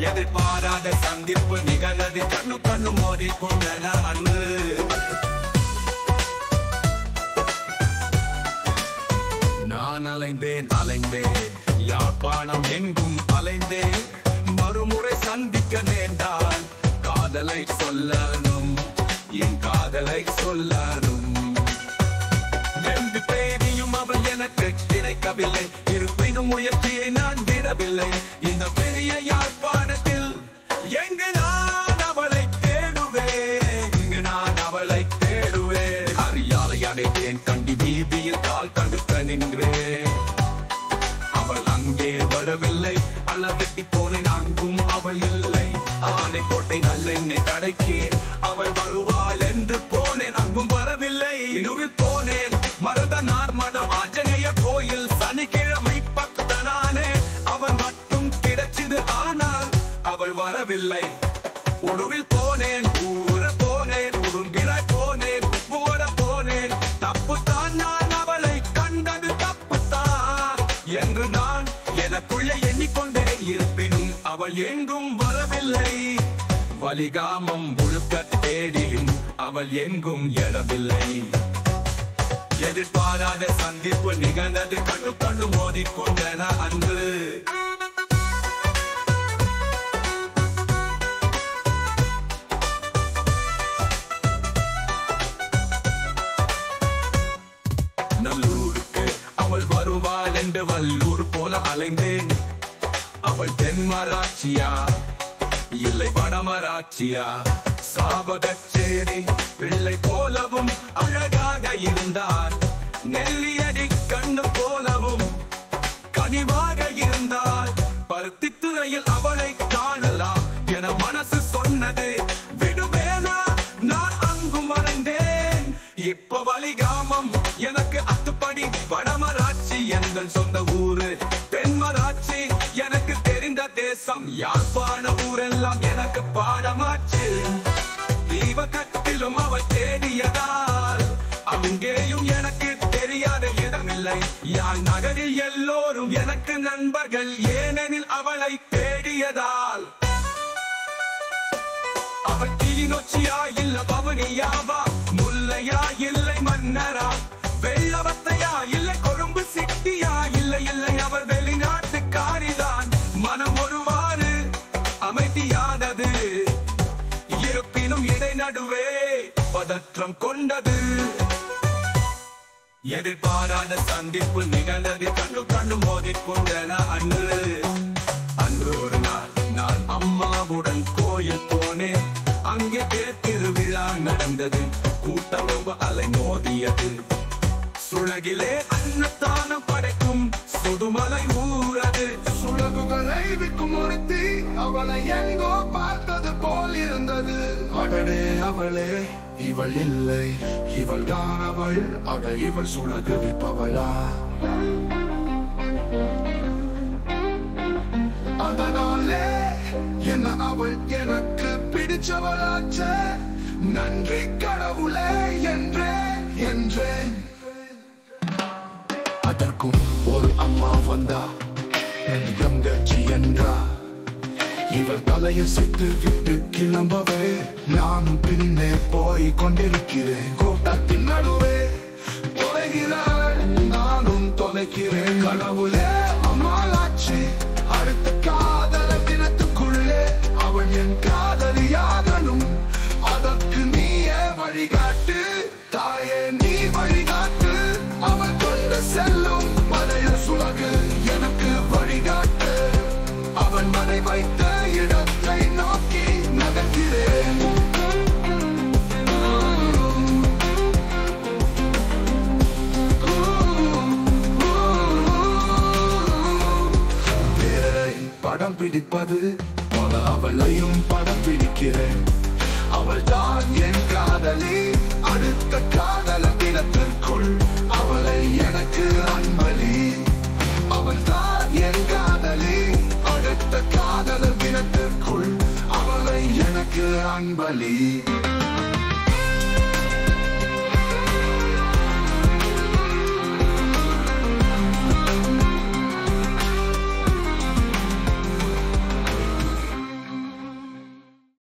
எதிர்பாராத சந்திப்பு நிகழ்ந்தது கண்ணு கண்ணு மோதி கொண்டன அன்று நான் அலைந்தேன் யாழ்ப்பாணம் எங்கும் அலைந்தேன் மறுமுறை சந்திக்க நேர்ந்தால் காதலை சொல்லணும் என் காதலை சொல்லணும் எந்த பேரையும் அவள் எனக்கு கிடைக்கவில்லை இருப்பினும் முயற்சியை நான் விடவில்லை இந்த பெரிய யாழ்ப்பாணத்தில் எங்கு நான் அவளை தேடுவேன் அறியாலை அடைத்தேன் கண்டி வீதியில் கால் தடுக்க நின்றேன் அவள் அங்கே வரவில்லை அளவெட்டி போனேன் அங்கும் அவள் இல்லை ஆனை கோட்டை நல்லெண்ணெய் கடைக்கு அவள் வருவாள் என்று போனேன் அங்கும் வரவில்லை இருவில் போனேன் மருதனார் மடம் ஆஞ்சநேய கோயில் சனிக்கிழமை பக்தனானே அவன் மட்டும் கிடைச்சது ஆனால் அவள் வரவில்லை உடுவில் போனேன் ஊர போனேன் உடும்பிராய் போனேன் போட போனேன் தப்புத்தான் நான் அவளை கண்டது தப்புத்தான் என்று நான் எனக்குள்ளே எண்ணிக்கொண்டே இருப்பினும் அவள் எங்கும் வரவில்லை வலிகாமம் முழுக்க தேடியும் அவள் எங்கும் எழவில்லை எதிர்பாராத சந்திப்பு நிகழ்ந்தது கண்ணு கண்ணு மோதிக்கொண்டன அன்று நல்லூருக்கு அவள் வருவாள் என்று வல்லூர் போல அலைந்தேன் அவள் தென்மராட்சியா இல்லை வடமராட்சியா சாபகச்சேரி பிள்ளை போலவும் அழகாக இருந்தார் நெல்லியடி கண்ணு போலவும் கனிவாக இருந்தார் பருத்தித்துறையில் அவளை காணலாம் என மனசு சொன்னது விடுவேனா நான் அங்கும் வரைந்தேன் இப்ப வலிகாமம் எனக்கு அத்துப்படி வடமராட்சி எங்கள் சொந்த ஊரு தென்மராட்சி எனக்கு தெரிந்த தேசம் யாழ்ப்பாண ஊரெல்லாம் எனக்கு பாடமாச்சு தீபகத்திலும் அவள் தேடியதால் அங்கேயும் எனக்கு தெரியாத இடமில்லை யாழ் நகரில் எல்லோரும் எனக்கு நண்பர்கள் ஏனெனில் அவளை தேடியதால் அவள் கிளிநொச்சியா இல்ல பவனியாவா முல்லையா இல்லை மன்னரா வெள்ளவத்தையா இல்லை கொழும்பு சிட்டியா இல்லை அவர் வெளிநாட்டுக்காரிதான் மனம் ஒருவாறு அமைதியானது இருப்பினும் இடை நடுவே பதற்றம் கொண்டது எதிர்பாராத சந்திப்பு நிகழ்ந்தது கண்ணு கண்ணு மோதிக்கொண்டன அன்று ஒரு நாள் நான் அம்மாவுடன் கோயில் போனேன் அங்கே திருவிழா நடந்தது கூட்டம் ரொம்ப அலை மோதியது சுழகிலே அன்னதானம் படைக்கும் சுடுமலை ஊரது சுழகுகளை விற்கும் ஒருத்தி அவளை எங்கோ பார்த்தது போல் இருந்தது அடடே அவளே இவள் இல்லை இவள் தான் அவள் இவள் சுழகு விற்பவளா அதனாலே என்ன அவள் எனக்கு பிடிச்சவளாச்ச நன்றி கடவுளே என்றேன் அதற்கும் ஒரு அம்மா வந்தா தங்கச்சி என்றா இவள் தலையை சுட்டு விட்டு கிளம்பவே நானும் பின்னே போய் கொண்டிருக்கிறேன் கூட்டத்தின் நடுவே தொலைகிறாள் நானும் தொலைக்கிறேன் கடவுளே அம்மாளாச்சி அடுத்த காதல தினத்துக்குள்ளே அவள் என் காதலியாகணும் அதற்கு நீயே வழிகாட்டு தாயே நீ வழிகாட்டு அவள் கொண்டு செல்லும் பழைய சுலகு எனக்கு வழிகாட்டு அவன் மனை வைத்த இடத்தை நோக்கி நகர்கிறேன் படம் பிடிப்பது போல அவளையும் படம் பிடிக்கிறேன் அவள் தான் என் காதலி அடுத்த காதல தினத்திற்குள் அவளை எனக்கு அன்பளி அவள் தான் என் காதலி அடுத்த காதல தினத்திற்குள் அவளை எனக்கு அன்பளி